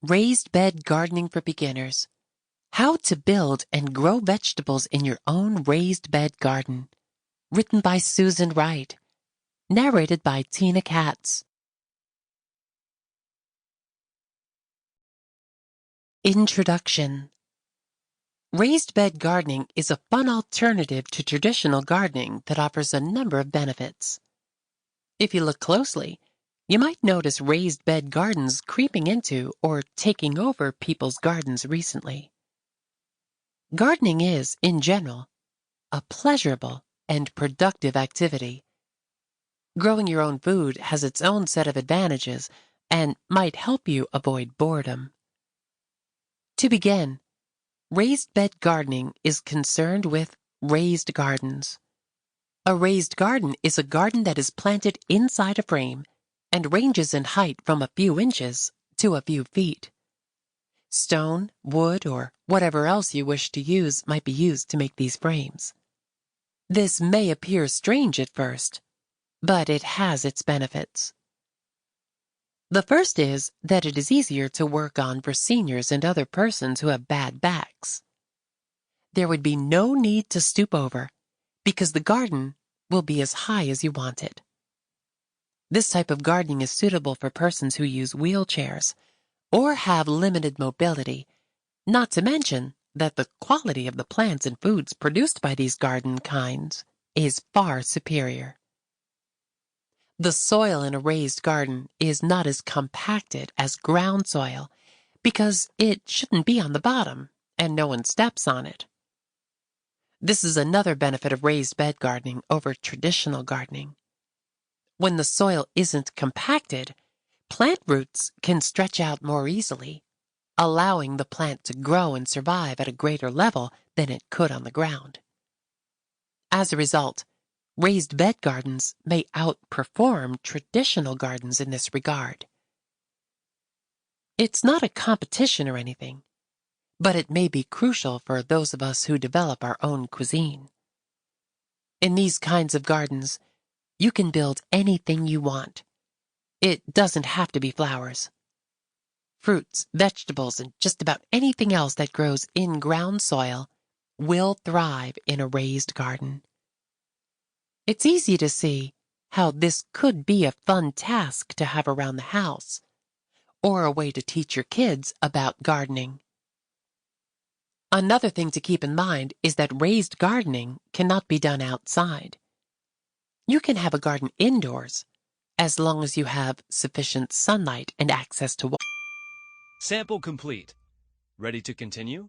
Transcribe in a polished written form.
Raised Bed Gardening for Beginners. How to Build and Grow Vegetables in Your Own Raised Bed Garden. Written by Susan Wright. Narrated by Teena Katz. Introduction. Raised bed gardening is a fun alternative to traditional gardening that offers a number of benefits. If you look closely, you might notice raised bed gardens creeping into or taking over people's gardens recently. Gardening is, in general, a pleasurable and productive activity. Growing your own food has its own set of advantages and might help you avoid boredom. To begin, raised bed gardening is concerned with raised gardens. A raised garden is a garden that is planted inside a frame and ranges in height from a few inches to a few feet. Stone, wood, or whatever else you wish to use might be used to make these frames. This may appear strange at first, but it has its benefits. The first is that it is easier to work on for seniors and other persons who have bad backs. There would be no need to stoop over because the garden will be as high as you want it. This type of gardening is suitable for persons who use wheelchairs or have limited mobility, not to mention that the quality of the plants and foods produced by these garden kinds is far superior. The soil in a raised garden is not as compacted as ground soil because it shouldn't be on the bottom and no one steps on it. This is another benefit of raised bed gardening over traditional gardening. When the soil isn't compacted, plant roots can stretch out more easily, allowing the plant to grow and survive at a greater level than it could on the ground. As a result, raised bed gardens may outperform traditional gardens in this regard. It's not a competition or anything, but it may be crucial for those of us who develop our own cuisine. In these kinds of gardens, you can build anything you want. It doesn't have to be flowers. Fruits, vegetables, and just about anything else that grows in ground soil will thrive in a raised garden. It's easy to see how this could be a fun task to have around the house, or a way to teach your kids about gardening. Another thing to keep in mind is that raised gardening cannot be done outside. You can have a garden indoors, as long as you have sufficient sunlight and access to water. Sample complete. Ready to continue?